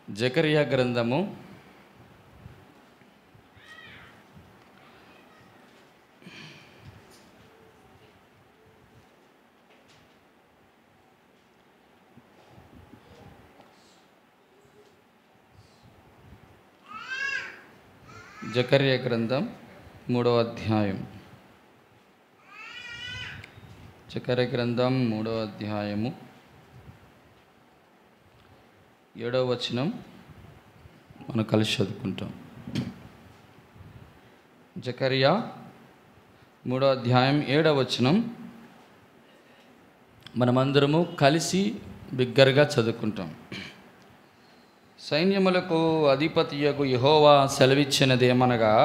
జకర్యా గ్రంథము 3వ అధ్యాయం. జకర్యా గ్రంథం 3వ అధ్యాయము 7వ వచనం మనం కలిసి చదువుకుంటాం. జకర్యా 3వ అధ్యాయం 7వ వచనం మనమందరము కలిసి బిగ్గరగా చదువుకుంటాం. సైన్యములకు అధిపతియగు యెహోవా సెలవిచ్చినదేమనగా,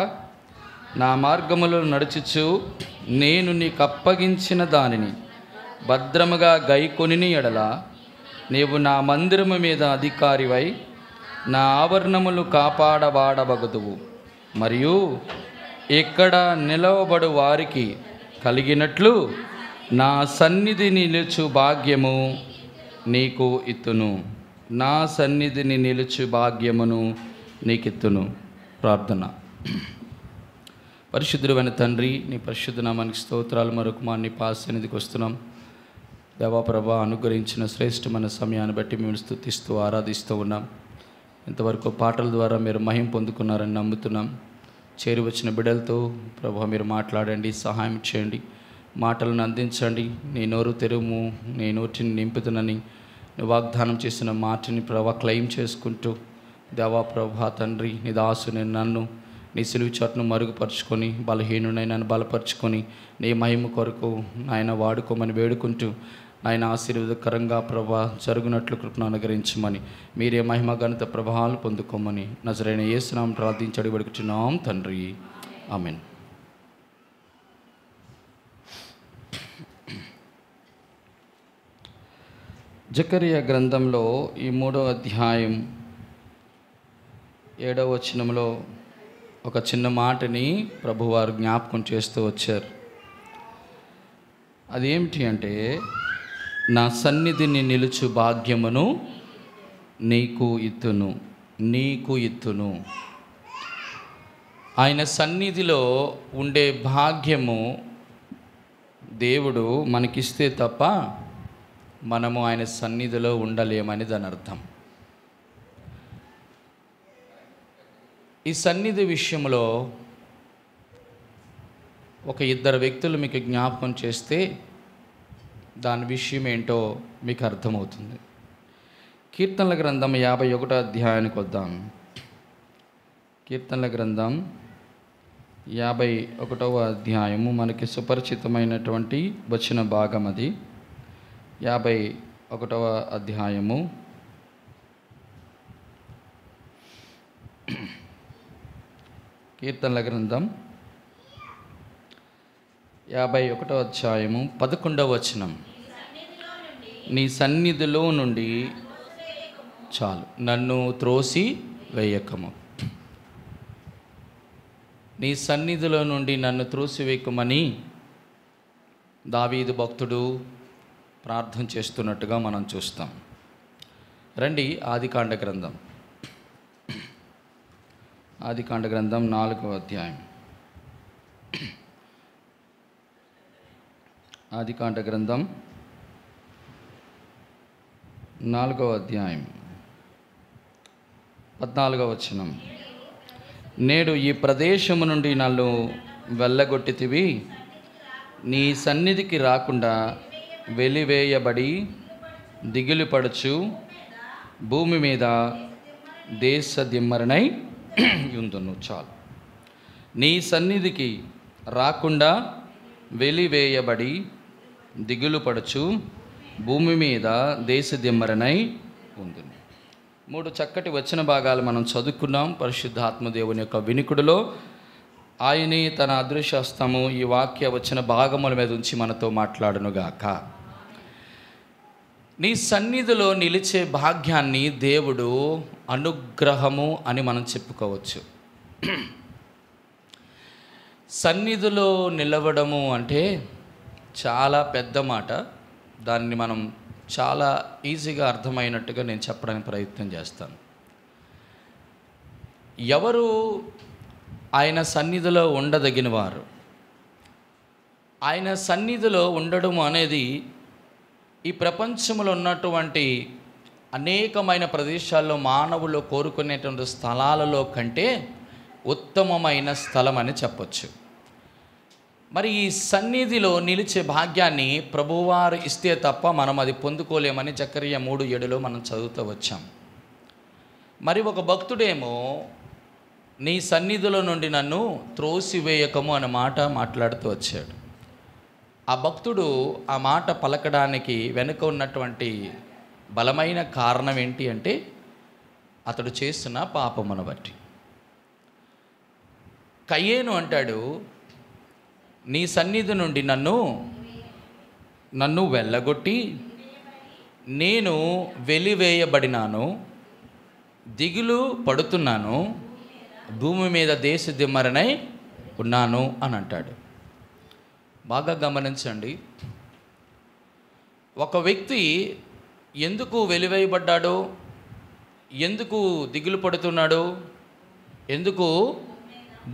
నా మార్గములో నడుచుచు నేను నీకు అప్పగించిన దానిని భద్రముగా గైకొనిన ఎడల నీవు నా మందిరము మీద అధికారివై నా ఆవరణములు కాపాడబడబగుదువు. మరియు ఇక్కడ నిలవబడు వారికి కలిగినట్లు నా సన్నిధిని నిలుచు భాగ్యము నీకు ఇత్తును. నా సన్నిధిని నిలుచు భాగ్యమును నీకిత్తును. ప్రార్థన. పరిశుద్ధుడైన తండ్రి, నీ పరిశుద్ధ నామానికి స్తోత్రాలు. మరొక మా నీ పాద సన్నిధికి వస్తున్నాం. దేవా ప్రభా, అనుగ్రహించిన శ్రేష్టమైన సమయాన్ని బట్టి మేము స్తుతిస్తూ ఆరాధిస్తూ ఉన్నాం. ఇంతవరకు పాటల ద్వారా మీరు మహిమ పొందుకున్నారని నమ్ముతున్నాం. చేరి వచ్చిన బిడ్డలతో ప్రభా మీరు మాట్లాడండి, సహాయం చేయండి, మాటలను అందించండి. నీ నోరు తెరుము, నీ నోటిని నింపుతునని నువ్వు వాగ్దానం చేసిన మాటని ప్రభా క్లెయిమ్ చేసుకుంటూ, దేవా ప్రభా తండ్రి, నీ దాసుని నన్ను నీ సిలువ చాటును మరుగుపరుచుకొని బలహీనుడైన నన్ను బలపరుచుకొని నీ మహిమ కొరకు నాయన వాడుకోమని వేడుకుంటూ, ఆయన ఆశీర్వాదకరంగా ప్రభా జరుగునట్లు కృపను అనుగ్రహించమని, మీరే మహిమ ఘనత ప్రభావాలు పొందుకోమని నజరైన యేసు నామమున ప్రార్థించి అడిగిపెడుచున్నాం తండ్రి. ఆమేన్. జకర్యా గ్రంథంలో ఈ 3వ అధ్యాయం 7వ వచనంలో ఒక చిన్న మాటని ప్రభువారు జ్ఞాపకం చేస్తూ వచ్చారు. అదేమిటి అంటే, నా సన్నిధిని నిలుచు భాగ్యమును నీకు ఇత్తును. నీకు ఇత్తును. ఆయన సన్నిధిలో ఉండే భాగ్యము దేవుడు మనకిస్తే తప్ప మనము ఆయన సన్నిధిలో ఉండలేమని దాని అర్థం. ఈ సన్నిధి విషయంలో ఒక 2 వ్యక్తులు మీకు జ్ఞాపకం చేస్తే దాని విషయం ఏంటో మీకు అర్థమవుతుంది. కీర్తనల గ్రంథం 51వ అధ్యాయానికి వద్దాం. కీర్తనల గ్రంథం 51వ అధ్యాయము మనకి సుపరిచితమైనటువంటి వచన భాగం. అది 51వ అధ్యాయము కీర్తనల గ్రంథం 51వ అధ్యాయము 11వ వచనం. నీ సన్నిధిలో నుండి చాలు నన్ను త్రోసి వేయకము. నీ సన్నిధిలో నుండి నన్ను త్రోసివేయకమని దావీదు భక్తుడు ప్రార్థన చేస్తున్నట్టుగా మనం చూస్తాం. రండి, ఆదికాండ గ్రంథం 4వ అధ్యాయం. ఆదికాండ గ్రంథం 4వ అధ్యాయం 14వ వచనం. నేడు ఈ ప్రదేశము నుండి నన్ను వెళ్ళగొట్టితివి, నీ సన్నిధికి రాకుండా వెలివేయబడి దిగులుపడుచు భూమి మీద దేశ దిమ్మరనై యుందును. చాలు. నీ సన్నిధికి రాకుండా వెలివేయబడి దిగులుపడుచు భూమి మీద దేశ దిమ్మరనై ఉందును. 3 చక్కటి వచన భాగాలు మనం చదువుకున్నాం. పరిశుద్ధాత్మదేవుని యొక్క వినికుడిలో ఆయనే తన అదృశ్యస్తము ఈ వాక్య వచన భాగముల మీద ఉంచి మనతో మాట్లాడునుగాక. నీ సన్నిధిలో నిలిచే భాగ్యాన్ని దేవుడు అనుగ్రహము అని మనం చెప్పుకోవచ్చు. సన్నిధిలో నిలవడము అంటే చాలా పెద్ద మాట. దాన్ని మనం చాలా ఈజీగా అర్థమైనట్టుగా నేను చెప్పడానికి ప్రయత్నం చేస్తాను. ఎవరు ఆయన సన్నిధిలో ఉండదగిన వారు? ఆయన సన్నిధిలో ఉండడం అనేది ఈ ప్రపంచంలో ఉన్నటువంటి అనేకమైన ప్రదేశాల్లో మానవులు కోరుకునేటువంటి స్థలాలలో కంటే ఉత్తమమైన స్థలం అని చెప్పొచ్చు. మరి ఈ సన్నిధిలో నిలిచే భాగ్యాన్ని ప్రభువారు ఇస్తే తప్ప మనం అది పొందుకోలేమని జకర్యా 3:7 మనం చదువుతూ వచ్చాం. మరి ఒక భక్తుడేమో నీ సన్నిధిలో నుండి నన్ను త్రోసివేయకము అనే మాట మాట్లాడుతూ వచ్చాడు. ఆ భక్తుడు ఆ మాట పలకడానికి వెనుక ఉన్నటువంటి బలమైన కారణం ఏంటి అంటే అతడు చేస్తున్న పాపమును బట్టి. కయ్యేను అంటాడు, నీ సన్నిధి నుండి నన్ను వెళ్ళగొట్టి నేను వెలివేయబడినాను, దిగులు పడుతున్నాను, భూమి మీద దేశ దిమ్మరనై ఉన్నాను అని అంటాడు. బాగా గమనించండి, ఒక వ్యక్తి ఎందుకు వెలివేయబడ్డాడు, ఎందుకు దిగులు పడుతున్నాడు, ఎందుకు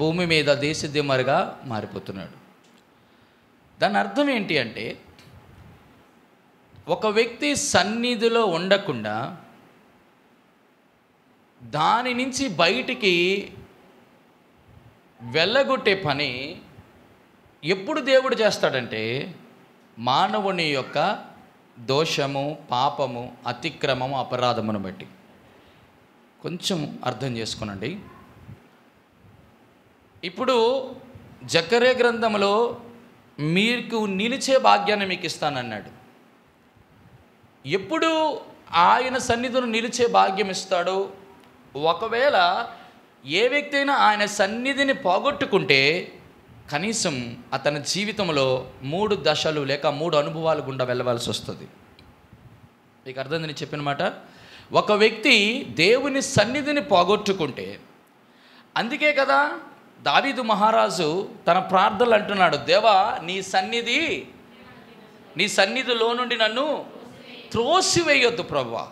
భూమి మీద దేశ దిమ్మరుగా మారిపోతున్నాడు? దాని అర్థం ఏంటి అంటే, ఒక వ్యక్తి సన్నిధిలో ఉండకుండా దాని నుంచి బయటికి వెళ్ళగొట్టే పని ఎప్పుడు దేవుడు చేస్తాడంటే మానవుని యొక్క దోషము, పాపము, అతిక్రమము, అపరాధమును బట్టి. కొంచెం అర్థం చేసుకోనండి. ఇప్పుడు జకర్యా గ్రంథంలో మీకు నిలిచే భాగ్యాన్ని మీకు ఇస్తానన్నాడు. ఎప్పుడు ఆయన సన్నిధిలో నిలిచే భాగ్యం ఇస్తాడు? ఒకవేళ ఏ వ్యక్తి అయినా ఆయన సన్నిధిని పోగొట్టుకుంటే కనీసం అతని జీవితంలో 3 దశలు లేక 3 అనుభవాలు గుండా వెళ్ళవలసి వస్తుంది. మీకు అర్థం నేను చెప్పిన మాట. ఒక వ్యక్తి దేవుని సన్నిధిని పోగొట్టుకుంటే, అందుకే కదా దావీదు మహారాజు తన ప్రార్థనలు అంటున్నాడు, దేవా నీ సన్నిధిలో నుండి నన్ను త్రోసివేయొద్దు ప్రభువా.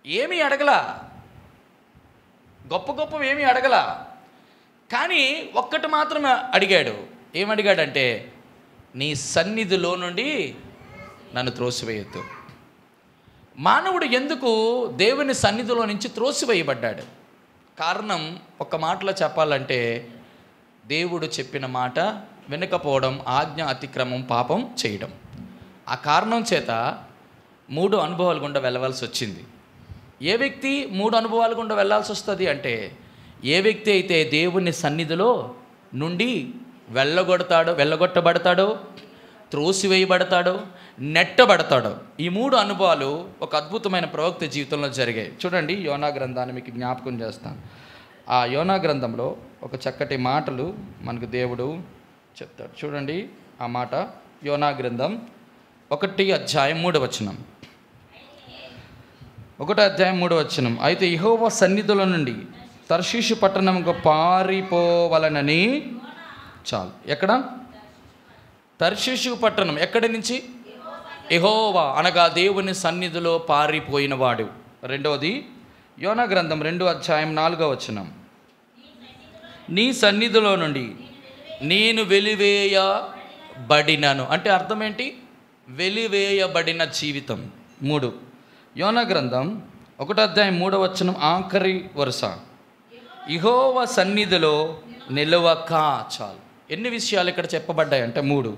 ఏమీ అడగలా, గొప్ప ఏమీ అడగలా, కానీ ఒక్కటి మాత్రమే అడిగాడు. ఏమడిగాడంటే, నీ సన్నిధిలో నుండి నన్ను త్రోసివేయొద్దు. మానవుడు ఎందుకు దేవుని సన్నిధిలో నుంచి త్రోసివేయబడ్డాడు? కారణం ఒక మాటలో చెప్పాలంటే దేవుడు చెప్పిన మాట వినకపోవడం, ఆజ్ఞ అతిక్రమం, పాపం చేయడం. ఆ కారణం చేత 3 అనుభవాలు గుండా వెళ్ళవలసి వచ్చింది. ఏ వ్యక్తి 3 అనుభవాలు గుండా వెళ్ళాల్సి వస్తుంది అంటే, ఏ వ్యక్తి అయితే దేవుని సన్నిధిలో నుండి వెళ్ళగొట్టబడతాడో, త్రోసివేయబడతాడో, నెట్టబడతాడో, ఈ 3 అనుభవాలు ఒక అద్భుతమైన ప్రవక్త జీవితంలో జరిగాయి. చూడండి, యోనా గ్రంథాన్ని మీకు జ్ఞాపకం చేస్తాను. ఆ యోనా గ్రంథంలో ఒక చక్కటి మాటలు మనకు దేవుడు చెప్తాడు. చూడండి ఆ మాట. యోనా గ్రంథం 1:3. 1:3. అయితే యెహోవా సన్నిధిలో నుండి తర్షీషు పట్టణంకు పారిపోవలనని. చాలు. ఎక్కడ? తర్షీషు పట్టణం. ఎక్కడి నుంచి? యెహోవా అనగా దేవుని సన్నిధిలో పారిపోయినవాడు. రెండవది యోనా గ్రంథం 2:4. నీ సన్నిధిలో నుండి నేను వెలివేయబడినాను అంటే అర్థం ఏంటి? వెలివేయబడిన జీవితం. 3 యోనా గ్రంథం 1:3 ఆఖరి వరుస. యెహోవా సన్నిధిలో నిలవక. చాలు. ఎన్ని విషయాలు ఇక్కడ చెప్పబడ్డాయి అంటే 3.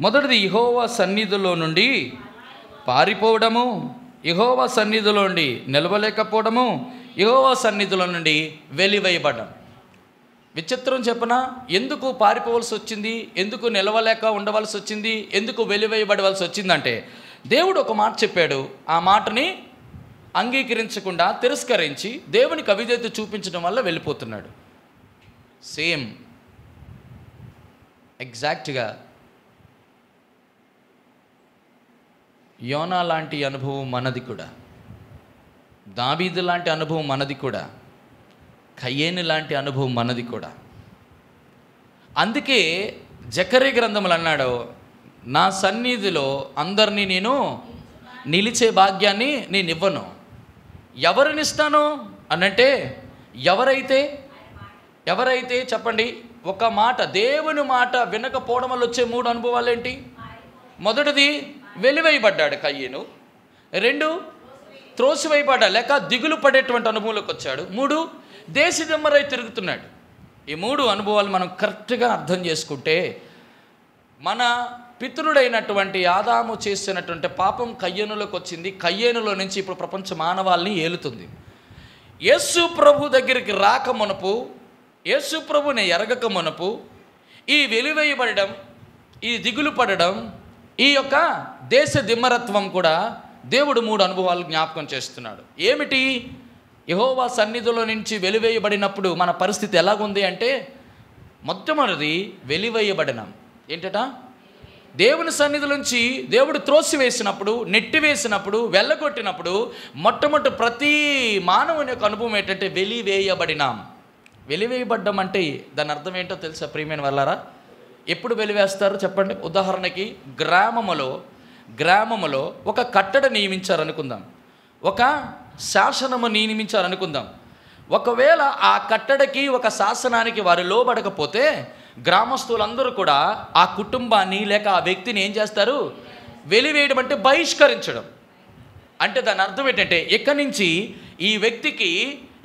మొదటిది యెహోవా సన్నిధిలో నుండి పారిపోవడము, యెహోవా సన్నిధిలో నుండి నిలవలేకపోవడము, యెహోవా సన్నిధిలో నుండి వెలివేయబడడం. విచిత్రం చెప్పనా? ఎందుకు పారిపోవలసి వచ్చింది? ఎందుకు నిలవలేక ఉండవలసి వచ్చింది? ఎందుకు వెలివేయబడవలసి వచ్చిందంటే దేవుడు ఒక మాట చెప్పాడు, ఆ మాటని అంగీకరించకుండా తిరస్కరించి దేవునికి అవిధేయత చూపించడం వల్ల వెళ్ళిపోతున్నాడు. సేమ్ ఎగ్జాక్ట్గా యోనా లాంటి అనుభవం మనది కూడా, దావీదు లాంటి అనుభవం మనది కూడా, కయ్యేను లాంటి అనుభవం మనది కూడా. అందుకే జకర్యా గ్రంథములు అన్నాడు, నా సన్నిధిలో అందరినీ నేను నిలిచే భాగ్యాన్ని నేను ఇవ్వను. ఎవరినిస్తాను అనంటే ఎవరైతే చెప్పండి, ఒక మాట, దేవుని మాట వినకపోవడం వల్ల వచ్చే 3 అనుభవాలు ఏంటి? మొదటిది, వెలివేయబడ్డాడు కయ్యను. 2, త్రోసివేయబడ్డాడు లేక దిగులు పడేటువంటి అనుభవంలోకి వచ్చాడు. 3, దేశదిమ్మరై తిరుగుతున్నాడు. ఈ 3 అనుభవాలు మనం కరెక్ట్గా అర్థం చేసుకుంటే, మన పితరుడైనటువంటి ఆదాము చేసినటువంటి పాపం కయ్యనులోకి వచ్చింది. కయ్యనులో నుంచి ఇప్పుడు ప్రపంచ మానవాళిని ఏలుతుంది. యేసు ప్రభు దగ్గరికి రాక మునుపు, యేసు ప్రభుని ఎరగక మునుపు ఈ వెలివేయబడడం, ఈ దిగులు పడడం, ఈ యొక్క దేశ దిమ్మరత్వం కూడా దేవుడు 3 అనుభవాలు జ్ఞాపకం చేస్తున్నాడు. ఏమిటి? యెహోవా సన్నిధిలో నుంచి వెలివేయబడినప్పుడు మన పరిస్థితి ఎలాగుంది అంటే, మొట్టమొదటిది వెలివేయబడినాం. ఏంటట? దేవుని సన్నిధి నుంచి దేవుడు త్రోసివేసినప్పుడు, నెట్టివేసినప్పుడు, వెళ్ళగొట్టినప్పుడు మొట్టమొదటి ప్రతి మానవుని యొక్క అనుభవం ఏంటంటే వెలివేయబడినాం. వెలివేయబడ్డం అంటే దాని అర్థం ఏంటో తెలుసా ప్రియమైన వాళ్ళారా? ఎప్పుడు వెలివేస్తారు చెప్పండి. ఉదాహరణకి గ్రామములో ఒక కట్టడ నియమించారనుకుందాం, ఒక శాసనము నియమించారనుకుందాం. ఒకవేళ ఆ కట్టడకి, ఒక శాసనానికి వారు లోబడకపోతే గ్రామస్తులందరూ కూడా ఆ కుటుంబాన్ని లేక ఆ వ్యక్తిని ఏం చేస్తారు? వెలివేయడం అంటే బహిష్కరించడం. అంటే దాని అర్థం ఏంటంటే, ఇక్కడి నుంచి ఈ వ్యక్తికి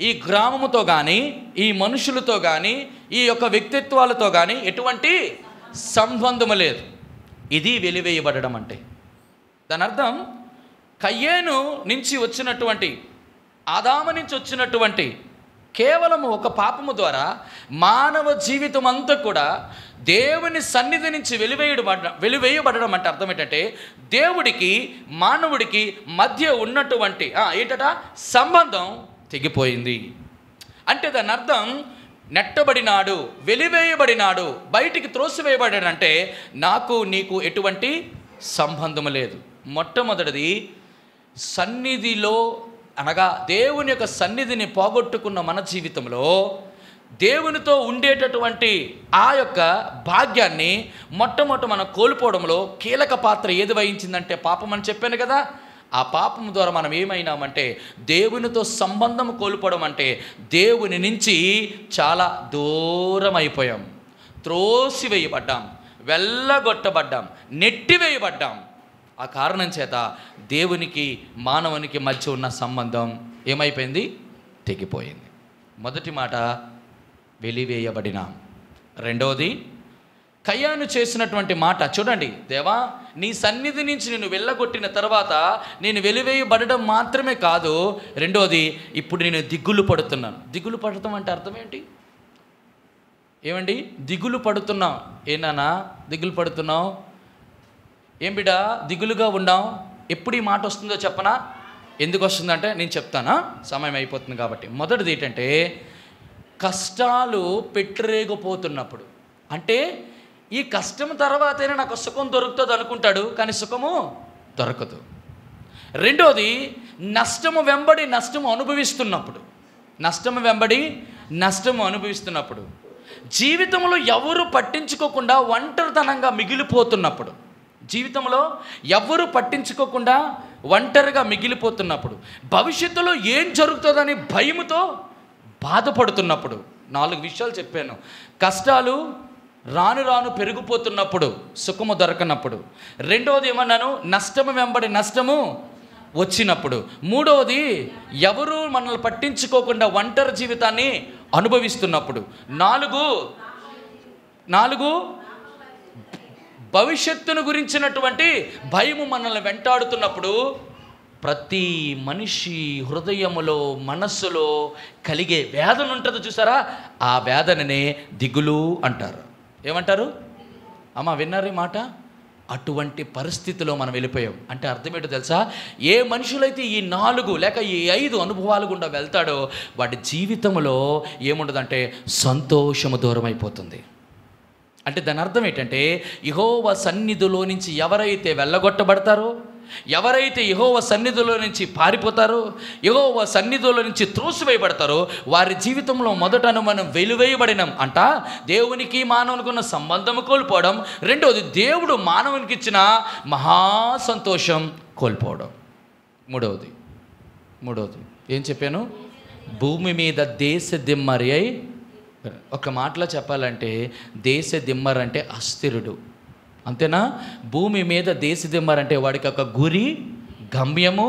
ఈ గ్రామముతో కానీ, ఈ మనుషులతో కానీ, ఈ యొక్క వ్యక్తిత్వాలతో కానీ ఎటువంటి సంబంధము లేదు. ఇది వెలివేయబడడం అంటే. దాని అర్థం, కయ్యేను నుంచి వచ్చినటువంటి, ఆదాము నుంచి వచ్చినటువంటి కేవలం ఒక పాపము ద్వారా మానవ జీవితం అంతా కూడా దేవుని సన్నిధి నుంచి వెలివేయబడడం అంటే అర్థం ఏంటంటే, దేవుడికి మానవుడికి మధ్య ఉన్నటువంటి ఏంటట సంబంధం తెగిపోయింది. అంటే దాని అర్థం, నెట్టబడినాడు, వెలివేయబడినాడు, బయటికి త్రోసివేయబడాడంటే నాకు నీకు ఎటువంటి సంబంధం లేదు. మొట్టమొదటిది, సన్నిధిలో అనగా దేవుని యొక్క సన్నిధిని పోగొట్టుకున్న మన జీవితంలో దేవునితో ఉండేటటువంటి ఆ యొక్క భాగ్యాన్ని మొట్టమొదట మనం కోల్పోవడంలో కీలక పాత్ర ఏది వహించిందంటే పాపం అని చెప్పాను కదా. ఆ పాపం ద్వారా మనం ఏమైనామంటే దేవునితో సంబంధం కోల్పోవడం అంటే దేవుని నుంచి చాలా దూరం అయిపోయాం, త్రోసివేయబడ్డాం, వెళ్ళగొట్టబడ్డాం, నెట్టివేయబడ్డాం. ఆ కారణం చేత దేవునికి మానవునికి మధ్య ఉన్న సంబంధం ఏమైపోయింది? తెగిపోయింది. మొదటి మాట వెలివేయబడినాం. రెండవది, కయ్యాను చేసినటువంటి మాట చూడండి. దేవా, నీ సన్నిధి నుంచి నేను వెళ్ళగొట్టిన తర్వాత నేను వెలివేయబడడం మాత్రమే కాదు, రెండవది ఇప్పుడు నేను దిగులు పడుతున్నాను. దిగులు పడటం అంటే అర్థం ఏంటి? ఏమండి, దిగులు పడుతున్నావు. ఏనానా దిగులు పడుతున్నావు? ఏం బిడ్డ దిగులుగా ఉన్నాం? ఎప్పుడు ఈ మాట వస్తుందో చెప్పనా? ఎందుకు వస్తుందంటే నేను చెప్తానా, సమయం అయిపోతుంది కాబట్టి. మొదటిది ఏంటంటే, కష్టాలు పెట్టరేగిపోతున్నప్పుడు. అంటే ఈ కష్టం తర్వాతైనా నాకు సుఖం దొరుకుతుంది అనుకుంటాడు, కానీ సుఖము దొరకదు. రెండోది, నష్టము వెంబడి నష్టము అనుభవిస్తున్నప్పుడు, జీవితంలో ఎవరు పట్టించుకోకుండా ఒంటరితనంగా మిగిలిపోతున్నప్పుడు, భవిష్యత్తులో ఏం జరుగుతుందని భయముతో బాధపడుతున్నప్పుడు. 4 విషయాలు చెప్పాను. కష్టాలు రాను పెరిగిపోతున్నప్పుడు, సుఖము దొరకనప్పుడు. రెండవది ఏమన్నాను? నష్టము వెంబడి నష్టము వచ్చినప్పుడు. మూడవది, ఎవరు మనల్ని పట్టించుకోకుండా ఒంటరి జీవితాన్ని అనుభవిస్తున్నప్పుడు. 4 భవిష్యత్తును గురించినటువంటి భయము మనల్ని వెంటాడుతున్నప్పుడు. ప్రతి మనిషి హృదయములో, మనస్సులో కలిగే వేదన ఉంటుంది చూసారా, ఆ వేదననే దిగులు అంటారు. ఏమంటారు? అమ్మ విన్నారా ఈ మాట? అటువంటి పరిస్థితిలో మనం వెళ్ళిపోయాం. అంటే అర్థం ఏంటో తెలుసా? ఏ మనుషులైతే ఈ 4 లేక ఈ 5 అనుభవాలు గుండా వెళ్తాడో వాడి జీవితంలో ఏముండదంటే సంతోషము దూరం అయిపోతుంది. అంటే దాని అర్థం ఏంటంటే, యెహోవా సన్నిధిలో నుంచి ఎవరైతే వెళ్ళగొట్టబడతారో, ఎవరైతే యెహోవా సన్నిధిలో నుంచి పారిపోతారో, యెహోవా సన్నిధిలో నుంచి త్రోసివేయబడతారో వారి జీవితంలో మొదటను మనం వెలివేయబడినాం అంట. దేవునికి మానవునికి ఉన్న సంబంధం కోల్పోవడం. రెండవది, దేవుడు మానవునికి ఇచ్చిన మహా సంతోషం కోల్పోవడం. మూడవది ఏం చెప్పాను? భూమి మీద దేశ దిమ్మరి అయి, ఒక మాటలో చెప్పాలంటే దేశ దిమ్మర్ అంటే అస్థిరుడు, అంతేనా? భూమి మీద దేశ దిమ్మర్ అంటే వాడికి ఒక గురి, గమ్యము,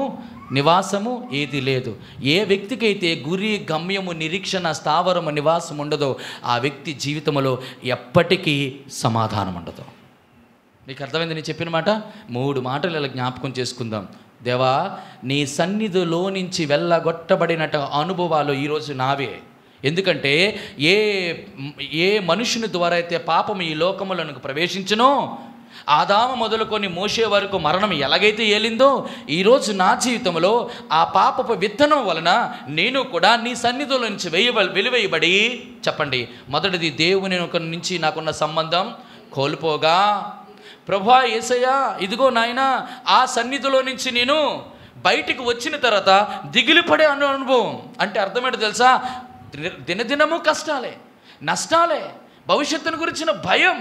నివాసము ఏది లేదు. ఏ వ్యక్తికి అయితే గురి, గమ్యము, నిరీక్షణ, స్థావరము, నివాసం ఉండదో ఆ వ్యక్తి జీవితంలో ఎప్పటికీ సమాధానం ఉండదు. మీకు అర్థమైంది నేను చెప్పిన మాట? 3 మాటలు ఇలా జ్ఞాపకం చేసుకుందాం. దేవా, నీ సన్నిధిలో నుంచి వెళ్ళగొట్టబడినట్టు అనుభవాలు ఈరోజు నావే. ఎందుకంటే ఏ మనుషుని ద్వారా అయితే పాపం ఈ లోకములను ప్రవేశించునో, ఆదాము మొదలుకొని మోషే వరకు మరణం ఎలాగైతే ఏలిందో, ఈరోజు నా జీవితంలో ఆ పాపపు విత్తనం వలన నేను కూడా నీ సన్నిధిలో నుంచి వెలివేయబడి, చెప్పండి, మొదటిది దేవుని నుంచి నాకున్న సంబంధం కోల్పోగా, ప్రభువా యేసయ్యా ఇదిగో నాయనా, ఆ సన్నిధిలో నుంచి నేను బయటికి వచ్చిన తర్వాత దిగిలిపడే అనుభవం. అంటే అర్థమేంటో తెలుసా? దినదినము కష్టాలే, నష్టాలే, భవిష్యత్తును గురించిన భయం,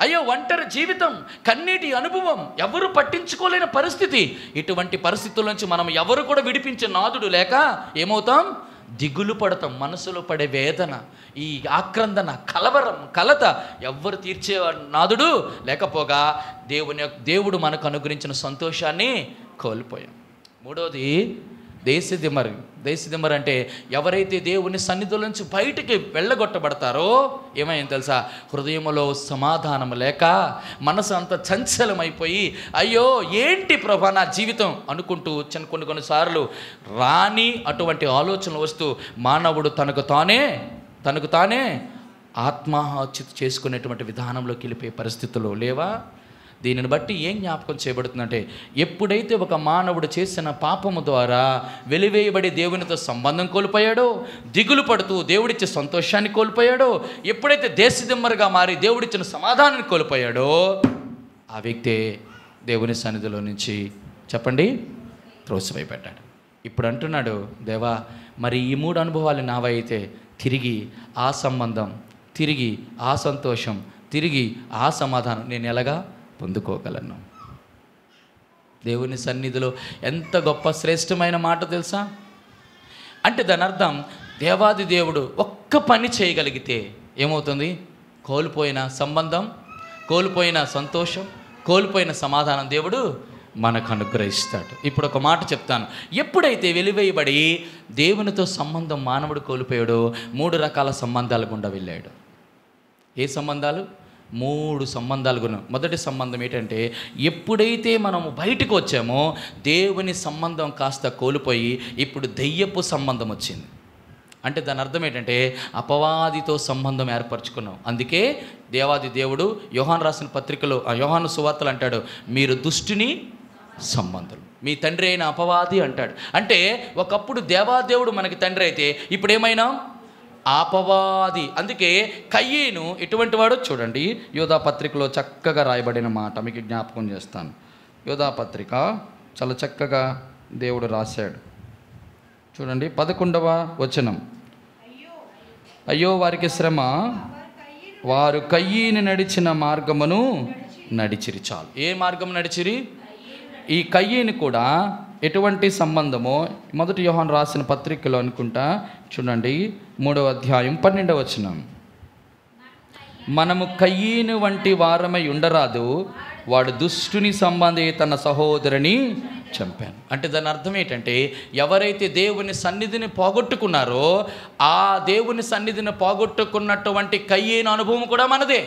అయ్యో ఒంటరి జీవితం, కన్నీటి అనుభవం, ఎవరు పట్టించుకోలేని పరిస్థితి. ఇటువంటి పరిస్థితుల నుంచి మనం ఎవరు కూడా విడిపించే నాదుడు లేక ఏమవుతాం? దిగులు పడతాం. మనసులో పడే వేదన, ఈ ఆక్రందన, కలవరం, కలత ఎవ్వరు తీర్చే నాదుడు లేకపోగా దేవుడు మనకు అనుగ్రహించిన సంతోషాన్ని కోల్పోయాం. మూడవది దేశదిమ్మర్ అంటే ఎవరైతే దేవుని సన్నిధుల నుంచి బయటికి వెళ్ళగొట్టబడతారో ఏమైంది తెలుసా? హృదయంలో సమాధానం లేక, మనసు అంత చంచలమైపోయి, అయ్యో ఏంటి ప్రభా నా జీవితం అనుకుంటూ కొన్నిసార్లు రాని అటువంటి ఆలోచనలు వస్తూ మానవుడు తనకు తానే ఆత్మహత్య చేసుకునేటువంటి విధానంలోకి వెళ్ళిపోయే పరిస్థితులు లేవా? దీనిని బట్టి ఏం జ్ఞాపకం చేయబడుతుందంటే, ఎప్పుడైతే ఒక మానవుడు చేసిన పాపము ద్వారా వెలివేయబడి దేవునితో సంబంధం కోల్పోయాడో, దిగులు పడుతూ దేవుడిచ్చే సంతోషాన్ని కోల్పోయాడో, ఎప్పుడైతే దేశదిమ్మరుగా మారి దేవుడిచ్చిన సమాధానాన్ని కోల్పోయాడో, ఆ వ్యక్తే దేవుని సన్నిధిలో నుంచి, చెప్పండి, త్రోసివేయబడ్డాడు. ఇప్పుడు అంటున్నాడు, దేవా మరి ఈ 3 అనుభవాలు నావైతే తిరిగి ఆ సంబంధం, తిరిగి ఆ సంతోషం, తిరిగి ఆ సమాధానం నేను ఎలాగా పొందుకోగలను? దేవుని సన్నిధిలో ఎంత గొప్ప శ్రేష్టమైన మాట తెలుసా? అంటే దాని అర్థం, దేవాది దేవుడు ఒక్క పని చేయగలిగితే ఏమవుతుంది? కోల్పోయిన సంబంధం, కోల్పోయిన సంతోషం, కోల్పోయిన సమాధానం దేవుడు మనకు అనుగ్రహిస్తాడు. ఇప్పుడు ఒక మాట చెప్తాను. ఎప్పుడైతే వెలివేయబడి దేవునితో సంబంధం మానవుడు కోల్పోయాడో 3 రకాల సంబంధాల గుండా వెళ్ళాడు. ఏ సంబంధాలు? 3 సంబంధాలు గుణ. మొదటి సంబంధం ఏంటంటే, ఎప్పుడైతే మనము బయటకు వచ్చామో దేవుని సంబంధం కాస్త కోల్పోయి ఇప్పుడు దెయ్యపు సంబంధం వచ్చింది. అంటే దాని అర్థం ఏంటంటే, అపవాదితో సంబంధం ఏర్పరచుకున్నాం. అందుకే దేవాది దేవుడు యోహాను రాసిన పత్రికలో, యోహాను సువార్తలు అంటాడు, మీరు దుష్టుని సంబంధులు, మీ తండ్రి అయిన అపవాది అంటాడు. అంటే ఒకప్పుడు దేవాదేవుడు మనకి తండ్రి అయితే ఇప్పుడు ఏమైనా అపవాది. అందుకే కయ్యేను ఎటువంటి వాడు చూడండి, యోధా పత్రికలో చక్కగా రాయబడిన మాట మీకు జ్ఞాపకం చేస్తాను. యోధా పత్రిక చాలా చక్కగా దేవుడు రాశాడు. చూడండి 11వ వచనం. అయ్యో వారికి శ్రమ, వారు కయ్యేను నడిచిన మార్గమును నడిచిరి. చాలు. ఏ మార్గం నడిచిరి? ఈ కయ్యేను కూడా ఎటువంటి సంబంధమో 1 యోహాను రాసిన పత్రికలో అనుకుంటా, చూడండి 3వ అధ్యాయం 12వ వచనం. మనము కయ్యేను వంటి వారమై ఉండరాదు, వాడు దుష్టుని సంబంధి తన సహోదరుని చంపాను. అంటే దాని అర్థం ఏంటంటే, ఎవరైతే దేవుని సన్నిధిని పోగొట్టుకున్నారో ఆ దేవుని సన్నిధిని పోగొట్టుకున్నటువంటి కయ్యేను అనుభవం కూడా మనదే.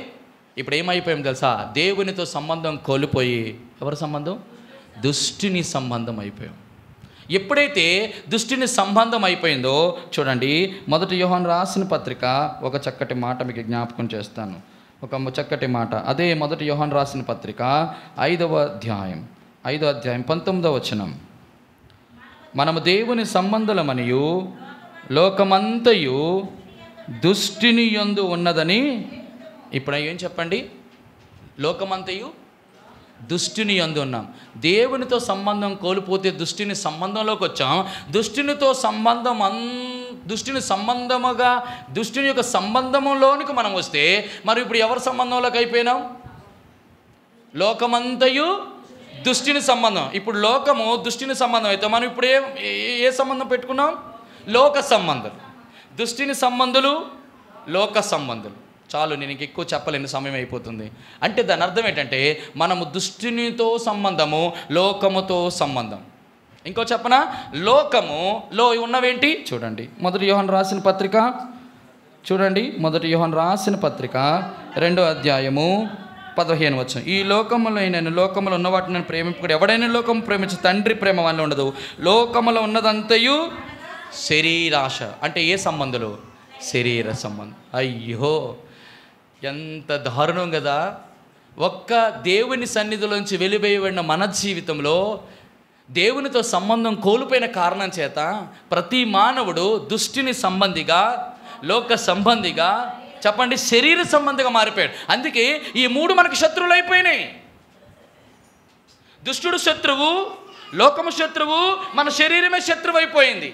ఇప్పుడు ఏమైపోయాం తెలుసా? దేవునితో సంబంధం కోల్పోయి ఎవరి సంబంధం? దుష్టుని సంబంధం అయిపోయాం. ఎప్పుడైతే దుష్టుని సంబంధం అయిపోయిందో చూడండి 1 యోహాను రాసిన పత్రిక ఒక చక్కటి మాట మీకు జ్ఞాపకం చేస్తాను. ఒక చక్కటి మాట. అదే 1 యోహాను రాసిన పత్రిక 5వ అధ్యాయం 19వ వచనం. మనము దేవుని సంబంధులమనియు లోకమంతయు దుష్టుని యందు ఉన్నదని. ఇప్పుడు ఏం చెప్పండి? లోకమంతయు దుష్టుని యందు ఉన్నాం. దేవునితో సంబంధం కోల్పోతే దుష్టుని సంబంధంలోకి వచ్చాం. దుష్టుని సంబంధముగా దుష్టుని యొక్క సంబంధంలోనికి మనం వస్తే మరి ఇప్పుడు ఎవరి సంబంధంలోకి అయిపోయినాం? లోకమంతయు దుష్టుని సంబంధం. ఇప్పుడు లోకము దుష్టుని సంబంధం అయితే మనం ఇప్పుడు ఏ సంబంధం పెట్టుకున్నాం? లోక సంబంధులు. దుష్టుని సంబంధులు, లోక సంబంధులు. చాలు, నేను ఇంక ఎక్కువ చెప్పలేని సమయం అయిపోతుంది. అంటే దాని అర్థం ఏంటంటే మనము దుష్టునితో సంబంధము, లోకముతో సంబంధం. ఇంకో చెప్పనా, లోకములో ఉన్నవేంటి చూడండి. మొదటి యోహాను రాసిన పత్రిక చూడండి. మొదటి యోహాను రాసిన పత్రిక 2వ అధ్యాయము 15 వచనం. ఈ లోకములో నేను లోకములో ఉన్న వాటిని నేను ప్రేమింపకూడదు. ఎవడైనా లోకం ప్రేమించు తండ్రి ప్రేమ వాళ్ళలో ఉండదు. లోకములో ఉన్నదంతయు శరీరాశ. అంటే ఏ సంబంధులు? శరీర సంబంధం. అయ్యో, ఎంత దారుణం కదా. ఒక్క దేవుని సన్నిధిలోంచి వెలివేయబడిన మన జీవితంలో దేవునితో సంబంధం కోల్పోయిన కారణం చేత ప్రతి మానవుడు దుష్టుని సంబంధిగా, లోక సంబంధిగా, చెప్పండి, శరీర సంబంధిగా మారిపోయాడు. అందుకే ఈ 3 మనకి శత్రువులు అయిపోయినాయి. దుష్టుడు శత్రువు, లోకము శత్రువు, మన శరీరమే శత్రువు అయిపోయింది.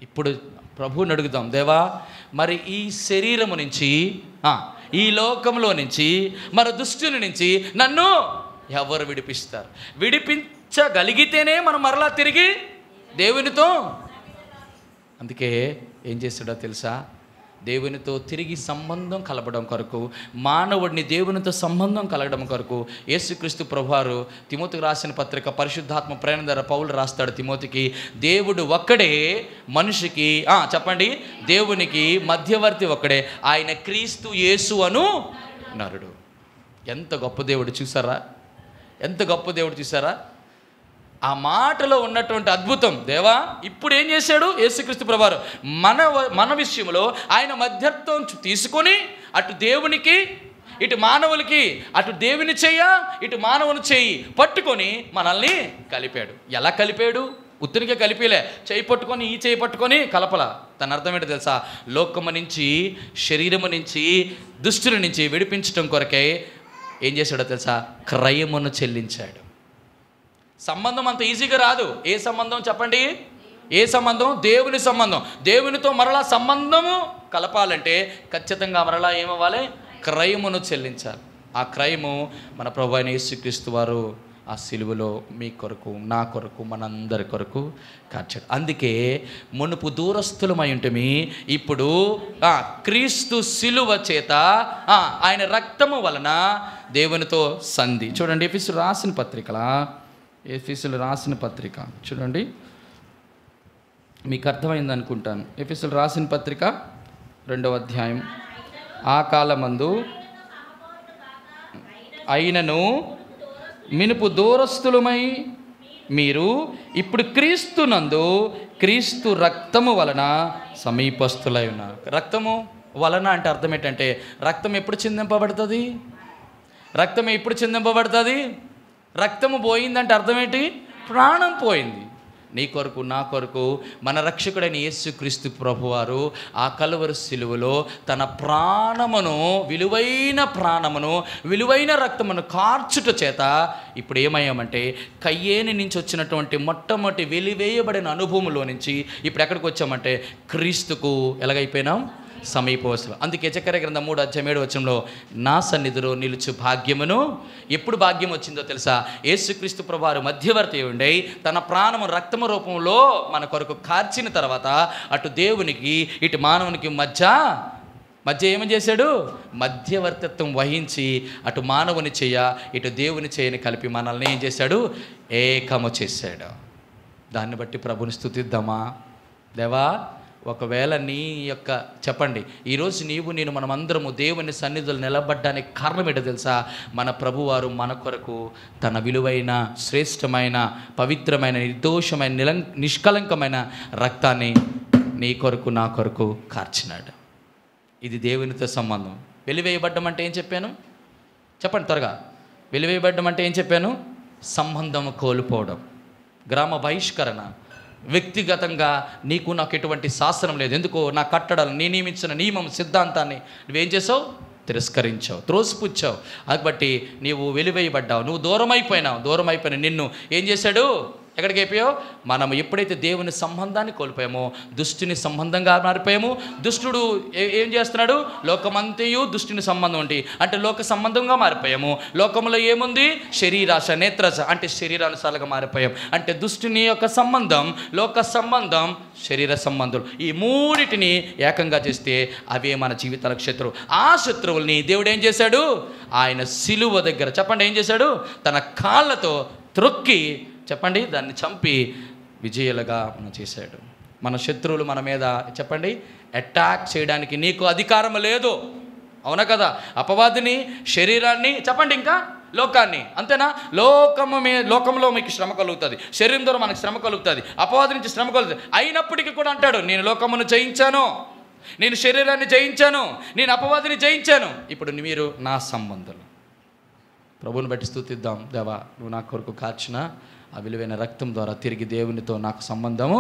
ఇప్పుడు ప్రభువుని అడుగుదాం, దేవా మరి ఈ శరీరము నుంచి, ఈ లోకంలో నుంచి, మరి దుష్టుని నుంచి నన్ను ఎవరు విడిపిస్తారు? విడిపించగలిగితేనే మనం మరలా తిరిగి దేవునితో. అందుకే ఏం చేస్తాడో తెలుసా? దేవునితో తిరిగి సంబంధం కలపడం కొరకు, మానవుడిని దేవునితో సంబంధం కలగడం కొరకు యేసుక్రీస్తు ప్రభువారు తిమోతికి రాసిన పత్రిక పరిశుద్ధాత్మ ప్రేరణ ద్వారా పౌలు రాస్తాడు తిమోతికి, దేవుడు ఒక్కడే మనిషికి, చెప్పండి, దేవునికి మధ్యవర్తి ఒక్కడే, ఆయన క్రీస్తు యేసు అను నరుడు. ఎంత గొప్ప దేవుడు చూసారా? ఎంత గొప్ప దేవుడు చూసారా? ఆ మాటలో ఉన్నటువంటి అద్భుతం. దేవా ఇప్పుడు ఏం చేశాడు యేసుక్రీస్తు ప్రభువారు? మన విషయంలో ఆయన మధ్యత్వం తీసుకొని అటు దేవునికి, ఇటు మానవులకి, అటు దేవుని చెయ్య, ఇటు మానవుని చెయ్యి పట్టుకొని మనల్ని కలిపాడు. ఎలా కలిపాడు? ఉత్తునికే కలిపిలే, చేయి పట్టుకొని ఈ చేయి పట్టుకొని కలపల. తన అర్థం ఏంటో తెలుసా? లోకము నుంచి, శరీరము నుంచి, దుష్టుల నుంచి విడిపించడం కొరకే ఏం చేశాడో తెలుసా? క్రయమును చెల్లించాడు. సంబంధం అంత ఈజీగా రాదు. ఏ సంబంధం చెప్పండి? ఏ సంబంధం? దేవుని సంబంధం. దేవునితో మరలా సంబంధము కలపాలంటే ఖచ్చితంగా మరలా ఏమవ్వాలి? క్రయమును చెల్లించాలి. ఆ క్రయము మన ప్రభువైన యేసుక్రీస్తు వారు ఆ సిలువలో మీ కొరకు, నా కొరకు, మనందరి కొరకు కార్చాడు. అందుకే మునుపు దూరస్థులమై ఉంటమి, ఇప్పుడు క్రీస్తు సిలువ చేత ఆయన రక్తము వలన దేవునితో సంధి. చూడండి, ఎఫెసీయులకు రాసిన పత్రిక చూడండి, మీకు అర్థమైంది అనుకుంటాను. ఎఫెసీయులకు రాసిన పత్రిక 2వ అధ్యాయం. ఆ కాలమందు అయినను మినుపు దూరస్థులమై మీరు ఇప్పుడు క్రీస్తునందు, క్రీస్తు రక్తము వలన సమీపస్థులై ఉన్నారు. రక్తము వలన అంటే అర్థం ఏంటంటే, రక్తం ఎప్పుడు చిందింపబడుతుంది? రక్తం ఎప్పుడు చిందింపబడుతుంది? రక్తము పోయిందంటే అర్థం ఏంటి? ప్రాణం పోయింది. నీ కొరకు, నా కొరకు మన రక్షకుడైన యేసుక్రీస్తు ప్రభువారు ఆ కలువరి సిలువలో తన ప్రాణమును, విలువైన రక్తమును కార్చుట చేత ఇప్పుడు ఏమయ్యామంటే, కయ్యేని నుంచి వచ్చినటువంటి మొట్టమొదటి వెలివేయబడిన అనుభవంలో నుంచి ఇప్పుడు ఎక్కడికి వచ్చామంటే క్రీస్తుకు ఎలాగైపోయినాం? సమీపవస్తులు. అందుకే జకర్యా గ్రంథం 3వ అధ్యాయం 7వ వచనంలో నా సన్నిధిలో నిలుచు భాగ్యమును. ఎప్పుడు భాగ్యం వచ్చిందో తెలుసా? యేసుక్రీస్తు ప్రభువారు మధ్యవర్తి ఉండి తన ప్రాణము రక్తము రూపంలో మన కొరకు కార్చిన తర్వాత అటు దేవునికి, ఇటు మానవునికి మధ్య ఏమని చేశాడు? మధ్యవర్తిత్వం వహించి అటు మానవుని చెయ్య, ఇటు దేవుని చెయ్యని కలిపి మనల్ని ఏం చేశాడు? ఏకము చేశాడు. దాన్ని బట్టి ప్రభుని స్తుతిద్దామా? దేవా, ఒకవేళ నీ యొక్క, చెప్పండి, ఈరోజు నేను మనమందరము దేవుని సన్నిధులు నిలబడ్డానికి కారణం ఏంటో తెలుసా? మన ప్రభువారు మన కొరకు తన విలువైన, శ్రేష్టమైన, పవిత్రమైన, నిర్దోషమైన, నిష్కలంకమైన రక్తాన్ని నీ కొరకు, నా కొరకు కార్చినాడు. ఇది దేవునితో సంబంధం. వెలివేయబడ్డం అంటే ఏం చెప్పాను? చెప్పండి త్వరగా. వెలివేయబడ్డం అంటే ఏం చెప్పాను? సంబంధం కోల్పోవడం, గ్రామ బహిష్కరణ. వ్యక్తిగతంగా నీకు నాకు ఎటువంటి శాసనం లేదు, ఎందుకో నా కట్టడాలు, నీ నియమించిన నియమం, సిద్ధాంతాన్ని నువ్వేం చేసావు? తిరస్కరించావు, త్రోసిపుచ్చావు. కాబట్టి నీవు వెలివేయబడ్డావు, నువ్వు దూరం అయిపోయిన నిన్ను ఏం చేశాడు? ఎక్కడికి అయిపోయావు? మనం ఎప్పుడైతే దేవుని సంబంధాన్ని కోల్పోయామో దుష్టుని సంబంధంగా మారిపోయాము. దుష్టుడు ఏం చేస్తున్నాడు? లోకమంతయు దుష్టుని సంబంధం అంటే లోక సంబంధంగా మారిపోయాము. లోకంలో ఏముంది? శరీరాశ, నేత్రాశ అంటే శరీరానుసారంగా మారిపోయాం. అంటే దుష్టుని యొక్క సంబంధం, లోక సంబంధం, శరీర సంబంధులు, ఈ మూడిటిని ఏకంగా చేస్తే అవే మన జీవితాలకు శత్రువు. ఆ శత్రువుల్ని దేవుడు ఏం చేశాడు? ఆయన సిలువ దగ్గర చెప్పండి ఏం చేశాడు? తన కాళ్ళతో త్రొక్కి చెప్పండి దాన్ని చంపి విజయాలుగా మనం చేశాడు. మన శత్రువులు మన మీద చెప్పండి అటాక్ చేయడానికి నీకు అధికారం లేదు. అవునా కదా? అపవాదిని, శరీరాన్ని, చెప్పండి ఇంకా లోకాన్ని, అంతేనా? లోకంలో మీకు శ్రమ కలుగుతుంది, శరీరం ద్వారా మనకు శ్రమ కలుగుతుంది, అపవాది నుంచి శ్రమ కలుగుతుంది. అయినప్పటికీ కూడా అంటాడు, నేను లోకమును జయించాను, నేను శరీరాన్ని జయించాను, నేను అపవాదిని జయించాను. ఇప్పుడు మీరు నా సంబంధులు. ప్రభువుని బట్టి స్తుతిద్దాం. దేవా, నువ్వు నా కొరకు కార్చిన ఆ విలువైన రక్తం ద్వారా తిరిగి దేవునితో నాకు సంబంధము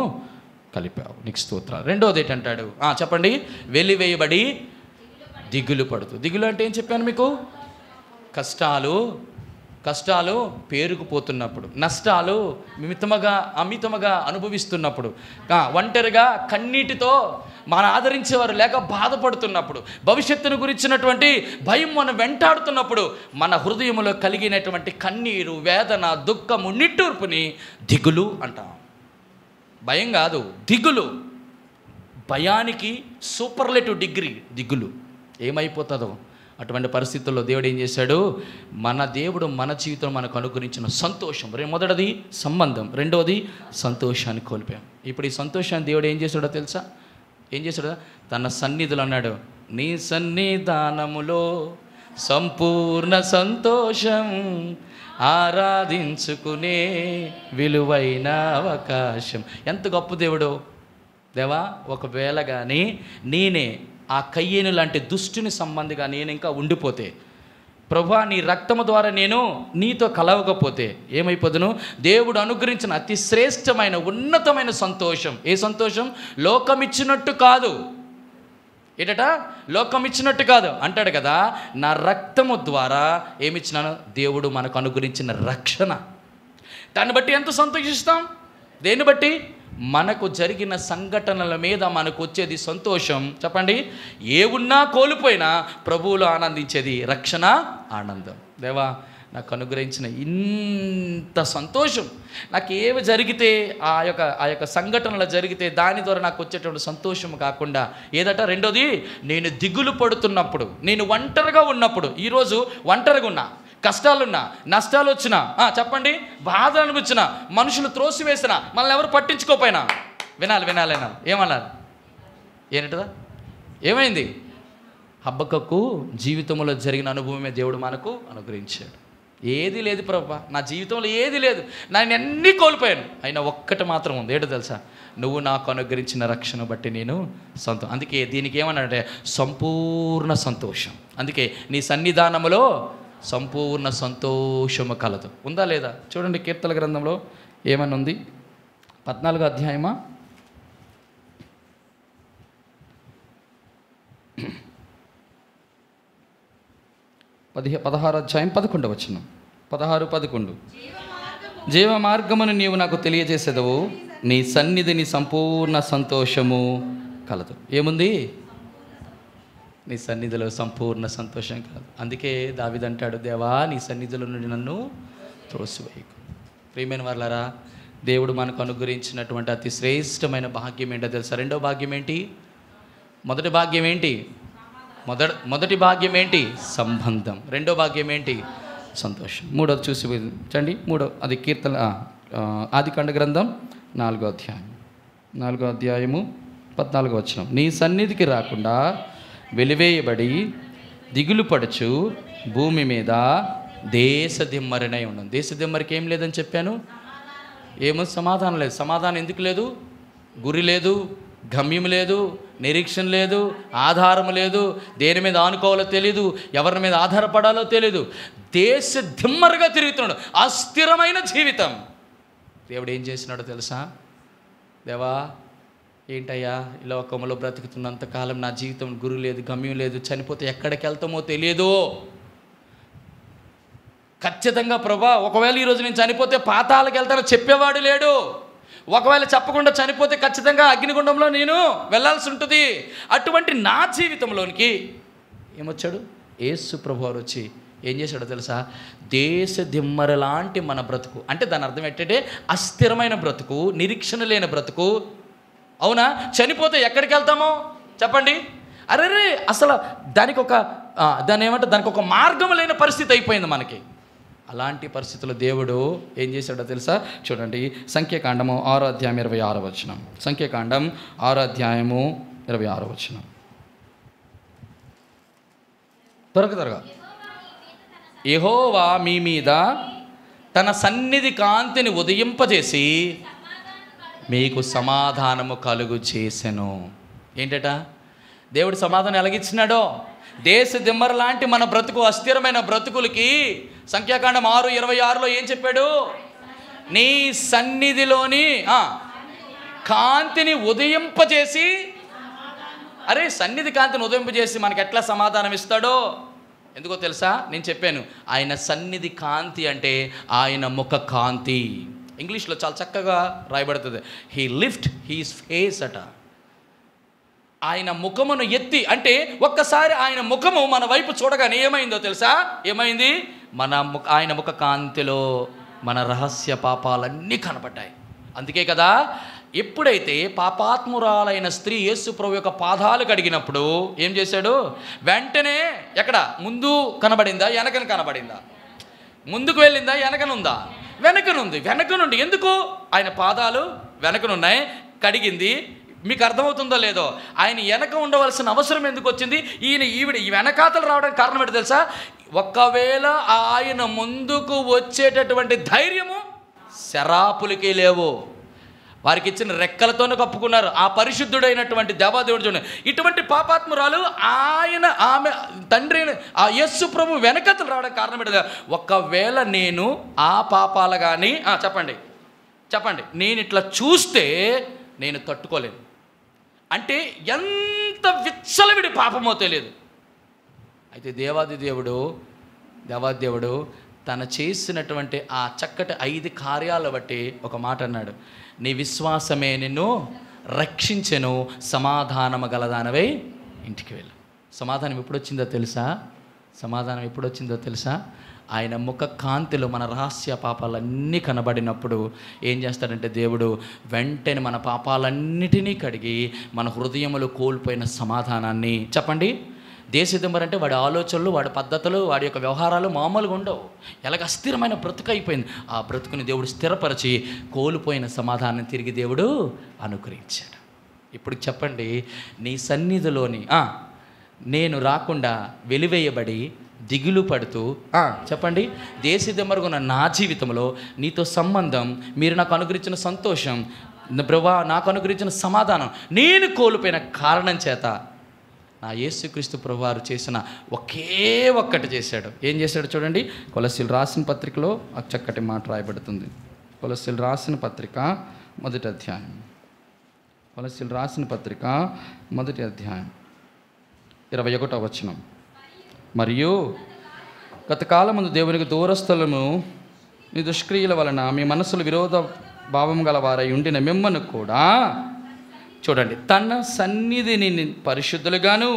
కలిపావు, నీకు స్తోత్రాలు. రెండోది ఏంటంటాడు? చెప్పండి. వెలివేయబడి దిగులు పడుతూ. దిగులు అంటే ఏం చెప్పాను మీకు? కష్టాలు పేరుకుపోతున్నప్పుడు, నష్టాలు అమితముగా అనుభవిస్తున్నప్పుడు, ఒంటరిగా కన్నీటితో మన ఆదరించేవారు లేక బాధపడుతున్నప్పుడు, భవిష్యత్తును గురించినటువంటి భయం మనం వెంటాడుతున్నప్పుడు, మన హృదయంలో కలిగినటువంటి కన్నీరు, వేదన, దుఃఖము, నిట్టూర్పుని దిగులు అంటాం. భయం కాదు, దిగులు. భయానికి సూపర్లేటివ్ డిగ్రీ దిగులు. ఏమైపోతుందో అటువంటి పరిస్థితుల్లో దేవుడు ఏం చేశాడు? మన దేవుడు మన జీవితంలో మనకు అనుగ్రహించిన సంతోషం, మొదటిది సంబంధం, రెండవది సంతోషాన్ని కోల్పోయాం. ఇప్పుడు ఈ సంతోషాన్ని దేవుడు ఏం చేశాడో తెలుసా? ఏం చేశాడు? తన సన్నిధులు అన్నాడు, నీ సన్నిధానములో సంపూర్ణ సంతోషం, ఆరాధించుకునే విలువైన అవకాశం. ఎంత గొప్ప దేవుడు! దేవా, ఒకవేళ కానీ నేనే ఆ కయ్యేను లాంటి దుష్టుని సంబంధిగా నేను ఇంకా ఉండిపోతే, ప్రభువా నీ రక్తము ద్వారా నేను నీతో కలవకపోతే ఏమైపోదును? దేవుడు అనుగ్రహించిన అతి శ్రేష్టమైన ఉన్నతమైన సంతోషం. ఏ సంతోషం? లోకమిచ్చినట్టు కాదు. ఏంటట? లోకమిచ్చినట్టు కాదు అంటాడు కదా. నా రక్తము ద్వారా ఏమిచ్చినాను? దేవుడు మనకు అనుగ్రహించిన రక్షణ. దాన్ని బట్టి ఎంత సంతోషిస్తాం? దేన్ని బట్టి? మనకు జరిగిన సంఘటనల మీద మనకు వచ్చేది సంతోషం. చెప్పండి, ఏ ఉన్నా కోల్పోయినా ప్రభువులో ఆనందించేది రక్షణ, ఆనందం. దేవా, నాకు అనుగ్రహించిన ఇంత సంతోషం, నాకు ఏవి జరిగితే ఆ యొక్క సంఘటనలు జరిగితే దాని ద్వారా నాకు వచ్చేటువంటి సంతోషం కాకుండా ఏదట? రెండోది, నేను దిగులు పడుతున్నప్పుడు, నేను ఒంటరిగా ఉన్నప్పుడు. ఈరోజు ఒంటరిగా ఉన్నా, కష్టాలున్నా, నష్టాలు వచ్చినా, చెప్పండి, బాధ అనిపించినా, మనుషులు త్రోసివేసినా, మనల్ని ఎవరు పట్టించుకోపోయినా, వినాలి. ఏమన్నారు? ఏంటదా? ఏమైంది? హబక్కకు జీవితంలో జరిగిన అనుభవమే దేవుడు మనకు అనుగ్రహించాడు. ఏది లేదు ప్రభువా, నా జీవితంలో ఏది లేదు, నేను అన్నీ కోల్పోయాను, అయినా ఒక్కటి మాత్రం ఉంది. ఏంటో తెలుసా? నువ్వు నాకు అనుగ్రహించిన రక్షణ బట్టి నేను అందుకే దీనికి ఏమన్నాడంటే సంపూర్ణ సంతోషం. అందుకే నీ సన్నిధానములో సంపూర్ణ సంతోషము కలదు. ఉందా లేదా? చూడండి, కీర్తన గ్రంథంలో ఏమని ఉంది? 14వ అధ్యాయమా? 16వ అధ్యాయం 11వ వచనం. 16-11. జీవ మార్గమును నీవు నాకు తెలియజేసేదవు, నీ సన్నిధిని సంపూర్ణ సంతోషము కలదు. ఏముంది? నీ సన్నిధిలో సంపూర్ణ సంతోషం కలదు. అందుకే దావీదు అంటాడు, దేవా నీ సన్నిధిలో నుండి నన్ను త్రోసివేయకు. ప్రియమైన వారలారా, దేవుడు మనకు అనుగ్రహించినటువంటి అతి శ్రేష్టమైన భాగ్యం ఏంటో తెలుసా? రెండో భాగ్యం ఏంటి? మొదటి భాగ్యం ఏంటి? మొదటి భాగ్యం ఏంటి? సంబంధం. రెండో భాగ్యం ఏంటి? సంతోషం. మూడోది చూడండి. అది కీర్తన ఆదికాండ గ్రంథం 4వ అధ్యాయము 14వ వచనం. నీ సన్నిధికి రాకుండా వెలివేయబడి దిగులు పడుచు భూమి మీద దేశదిమ్మరినై ఉన్నాను. దేశదిమ్మరికి ఏం లేదని చెప్పాను? ఏమో సమాధానం లేదు. సమాధానం ఎందుకు లేదు? గురి లేదు, గమ్యం లేదు, నిరీక్షణ లేదు, ఆధారం లేదు, దేని మీద ఆనుకోవాలో తెలీదు, ఎవరి మీద ఆధారపడాలో తెలీదు. దేశ దిమ్మరుగా తిరుగుతున్నాడు, అస్థిరమైన జీవితం. దేవుడు ఏం చేసినాడో తెలుసా? దేవా ఏంటయ్యా, ఈ లోకంలో బ్రతుకుతున్నంతకాలం నా జీవితం గురి లేదు, గమ్యం లేదు, చనిపోతే ఎక్కడికి వెళ్తామో తెలియదు. ఖచ్చితంగా ప్రభా, ఒకవేళ ఈరోజు నేను చనిపోతే పాతాళకి వెళ్తానో చెప్పేవాడు లేడు. ఒకవేళ చెప్పకుండా చనిపోతే ఖచ్చితంగా అగ్నిగుండంలో నేను వెళ్ళాల్సి ఉంటుంది. అటువంటి నా జీవితంలోనికి ఏమొచ్చాడు? యేసు ప్రభువారు వచ్చి ఏం చేశాడో తెలుసా? దేశ దిమ్మర లాంటి మన బ్రతుకు, అంటే దాని అర్థం ఏంటంటే అస్థిరమైన బ్రతుకు, నిరీక్షణ లేని బ్రతుకు. అవునా? చనిపోతే ఎక్కడికి వెళ్తామో చెప్పండి? అరే అసలు దానికి ఒక మార్గం లేని పరిస్థితి అయిపోయింది మనకి. అలాంటి పరిస్థితుల్లో దేవుడు ఏం చేశాడో తెలుసా? చూడండి, సంఖ్యాకాండము 6వ అధ్యాయం 26వ వచనం. సంఖ్యాకాండం 6వ అధ్యాయము 26వ వచనం. త్వరగా. యెహోవా మీ మీద తన సన్నిధి కాంతిని ఉదయింపజేసి మీకు సమాధానము కలుగు చేసెను. ఏంటట? దేవుడు సమాధానం ఎలాగిచ్చినాడో, దేశ దిమ్మర లాంటి మన బ్రతుకు, అస్థిరమైన బ్రతుకులకి సంఖ్యాకాండం 6:26లో ఏం చెప్పాడు? నీ సన్నిధిలోని కాంతిని ఉదయింపజేసి. అరే, సన్నిధి కాంతిని ఉదయింపజేసి మనకి ఎట్లా సమాధానం ఇస్తాడో ఎందుకో తెలుసా? నేను చెప్పాను, ఆయన సన్నిధి కాంతి అంటే ఆయన ముఖ కాంతి. ఇంగ్లీష్లో చాలా చక్కగా రాయబడుతుంది, హీ లిఫ్ట్ హీస్ ఫేస్ అట. ఆయన ముఖమును ఎత్తి, అంటే ఒక్కసారి ఆయన ముఖము మన వైపు చూడగానే ఏమైందో తెలుసా? ఏమైంది? ఆయన ముఖ కాంతిలో మన రహస్య పాపాలన్నీ కనబడ్డాయి. అందుకే కదా ఎప్పుడైతే పాపాత్మురాలైన స్త్రీ యేసు ప్రభు యొక్క పాదాలు కడిగినప్పుడు ఏం చేశాడు? వెంటనే ఎక్కడ? ముందు కనబడిందా? వెనకన కనబడిందా? ముందుకు వెళ్ళిందా? వెనకనుందా? వెనకనుంది. వెనక నుండి. ఎందుకు? ఆయన పాదాలు వెనకనున్నాయి, కడిగింది. మీకు అర్థమవుతుందో లేదో, ఆయన వెనక ఉండవలసిన అవసరం ఎందుకు వచ్చింది? ఈవిడ ఈ వెనకాతలు రావడానికి కారణం ఏంటో తెలుసా? ఒకవేళ ఆయన ముందుకు వచ్చేటటువంటి ధైర్యము శరాపులకి లేవు. వారికి ఇచ్చిన రెక్కలతోనే కప్పుకున్నారు. ఆ పరిశుద్ధుడైనటువంటి దేవాదేవుడు చూడండి, ఇటువంటి పాపాత్మురాలు ఆమె తండ్రి ఆ యేసు ప్రభు వెనకతలు రావడానికి కారణం ఏంటో, ఒకవేళ నేను ఆ పాపాలు కానీ చెప్పండి నేను ఇట్లా చూస్తే నేను తట్టుకోలేను. అంటే ఎంత విచ్చలవిడి పాపమో తెలియదు. అయితే దేవాది దేవుడు తను చేసినటువంటి ఆ చక్కటి 5 కార్యాలు బట్టి ఒక మాట అన్నాడు, నీ విశ్వాసమే నిన్ను రక్షించెను, సమాధానము గలదానవై ఇంటికి వెళ్ళు. సమాధానం ఎప్పుడు వచ్చిందో తెలుసా? ఆయన ముఖ కాంతిలో మన రహస్య పాపాలన్నీ కనబడినప్పుడు ఏం చేస్తాడంటే దేవుడు వెంటనే మన పాపాలన్నిటినీ కడిగి మన హృదయములో కోల్పోయిన సమాధానాన్ని. చెప్పండి, దేశదిమ్మరంటే వాడి ఆలోచనలు, వాడి పద్ధతులు, వాడి యొక్క వ్యవహారాలు మామూలుగా ఉండవు. ఎలాగ అస్థిరమైన బ్రతుకు అయిపోయింది. ఆ బ్రతుకుని దేవుడు స్థిరపరిచి కోల్పోయిన సమాధానం తిరిగి దేవుడు అనుగ్రహించాడు. ఇప్పుడు చెప్పండి, నీ సన్నిధిలోని నేను రాకుండా వెలివేయబడి దిగులు పడుతూ చెప్పండి, దేశదిమ్మరుగున్న నా జీవితంలో నీతో సంబంధం, మీరు నాకు అనుగ్రహించిన సంతోషం, ప్రభువా నాకు అనుగ్రహించిన సమాధానం నేను కోల్పోయిన కారణం చేత నా యేసుక్రీస్తు ప్రభువారు చేసిన ఒకే ఒక్కటి చేశాడు. ఏం చేశాడు చూడండి, కొలస్సీలు రాసిన పత్రికలో ఒక చక్కటి మాట రాయబడుతుంది. కొలస్సీలు రాసిన పత్రిక మొదటి అధ్యాయం 21వ వచనం. మరియు గతకాలమందు దేవునికి దూరస్థలము నీ దుష్క్రియల వలన మీ మనసులు విరోధ భావం గల వారై ఉండిన మిమ్మను కూడా చూడండి, తన సన్నిధిని పరిశుద్ధులుగాను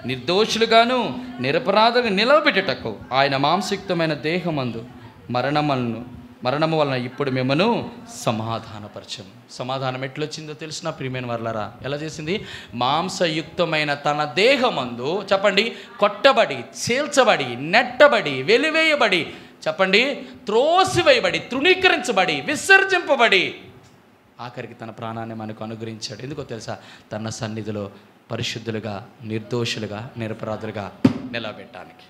నిర్దోషులుగాను నిరపరాధులుగా నిలవబెట్టుటకు ఆయన మాంసయుక్తమైన దేహమందు మరణము వలన ఇప్పుడు మిమ్మను సమాధానపరచము. సమాధానం ఎట్లొచ్చిందో తెలిసిన ప్రియమైన వర్లారా, ఎలా చేసింది? మాంసయుక్తమైన తన దేహమందు చెప్పండి, కొట్టబడి, చీల్చబడి, నెట్టబడి, వెలివేయబడి, చెప్పండి, త్రోసివేయబడి, తృణీకరించబడి, విసర్జింపబడి ఆఖరికి తన ప్రాణాన్ని మనకు అనుగ్రహించాడు. ఎందుకో తెలుసా? తన సన్నిధిలో పరిశుద్ధులుగా, నిర్దోషులుగా, నిరపరాధులుగా నిలబెట్టడానికి.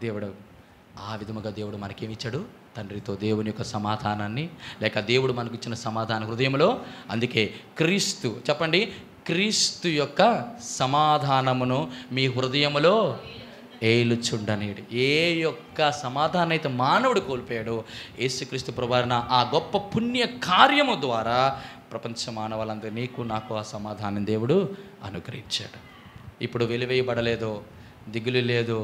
దేవుడు ఆ విధముగా దేవుడు మనకేమిచ్చాడు? తండ్రితో దేవుని యొక్క సమాధానాన్ని, లేక దేవుడు మనకు ఇచ్చిన సమాధానం హృదయంలో. అందుకే క్రీస్తు చెప్పండి, క్రీస్తు యొక్క సమాధానమును మీ హృదయములో ఏలుచుండనేడు. ఏ యొక్క సమాధానం అయితే మానవుడు కోల్పోయాడో యేసుక్రీస్తు ప్రభువారిన ఆ గొప్ప పుణ్య కార్యము ద్వారా ప్రపంచ మానవాళ్ళందరూ నీకు నాకు ఆ సమాధానం దేవుడు అనుగ్రహించాడు. ఇప్పుడు వెలివేయబడలేదో, దిగులు లేదు,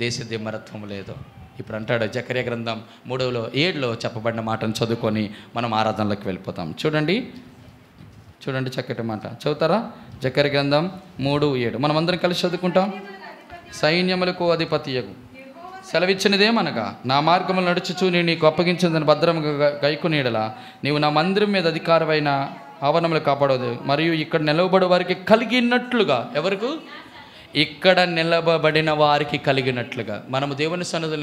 దేశ దిమ్మరత్వం లేదు. ఇప్పుడు అంటాడు జకర్యా గ్రంథం 3:7 చెప్పబడిన మాటను చదువుకొని మనం ఆరాధనలోకి వెళ్ళిపోతాం. చూడండి చక్కటి మాట చదువుతారా? జకర్యా గ్రంథం 3:7 మనం అందరం కలిసి చదువుకుంటాం. సైన్యములకు అధిపతియగు సెలవిచ్చినదేమనగా, నా మార్గములు నడుచుచు నేను నీకు అప్పగించిందని భద్రముగా గైకొనీడలా నీవు నా మందిరం మీద అధికారమైన ఆవరణములు కాపాడదు, మరియు ఇక్కడ నిలవబడి వారికి కలిగినట్లుగా. ఎవరికి? ఇక్కడ నిలబడిన వారికి కలిగినట్లుగా. మనము దేవుని సన్నిధిలో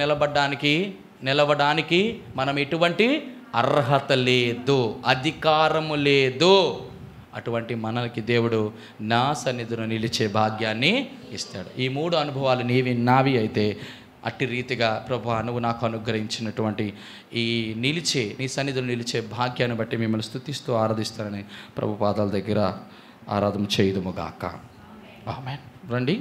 నిలవడానికి మనం ఎటువంటి అర్హత లేదు, అధికారము లేదు. అటువంటి మనకి దేవుడు నా సన్నిధిలో నిలిచే భాగ్యాన్ని ఇస్తాడు. ఈ 3 అనుభవాలు నావి అయితే అట్టి రీతిగా ప్రభువా నువ్వు నాకు అనుగ్రహించినటువంటి నీ సన్నిధిలో నిలిచే భాగ్యాన్ని బట్టి మిమ్మల్ని స్తుతిస్తూ ఆరాధిస్తానని ప్రభు పాదాల దగ్గర ఆరాధన చేయుదుముగాక. ఆమేన్. రండి.